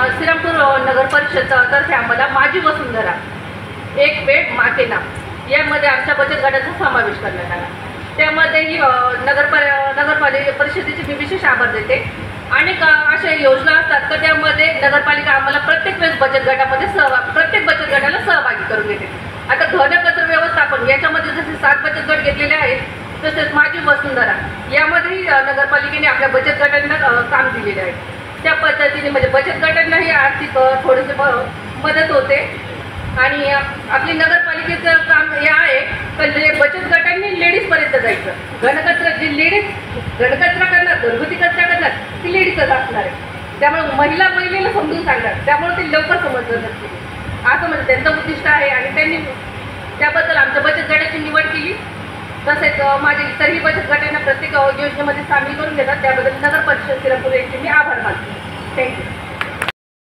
श्रीरामपूर नगर परिषदतर्फे आम्हाला माझी वसुंधरा एक बेड माके नाम यामध्ये आमच्या बचत गटाचा समावेश करण्यात आला। त्यामध्येही नगरपालिका परिषदेचे मी विशेष आभार देते। अनेक अशा योजना असतात तर त्यामध्ये नगरपालिका आम्हाला प्रत्येक वेळेस बचत गटामध्ये प्रत्येक बचत गटाला सहभागी करून घेते। आता घन कचरा व्यवस्थापन याच्यामध्ये जसे 7 बचत गट घेतलेले आहेत तसेच माझी वसुंधरा यामध्येही नगरपालिकेने आपल्या बचत गटांना काम दिलेले आहे। त्या पद्धतीने म्हणजे बचत गटांनाही आर्थिक थोडेसे मदत होते आणि आपली नगरपालिकेचं काम हे आहे तर बचत गटांनी लेडीजपर्यंत जायचं। घनकचरा जी लेडीज घनकचरा करणार घरगुती कचरा करणार ती लेडीजच असणार आहे, त्यामुळे महिलेला समजून सांगणार, त्यामुळे ते लवकर समजलं नसते असं म्हणजे त्यांचं उद्दिष्ट आहे आणि त्यांनी त्याबद्दल आमच्या बचत गटाची निवड केली। तसेच माझ्या इतरही बचत गटांना प्रत्येक योजनेमध्ये सामील करून घेतात, त्याबद्दल नगर परिषद श्रीरामपूर यांचे मी आभार मानते। थँक्यू।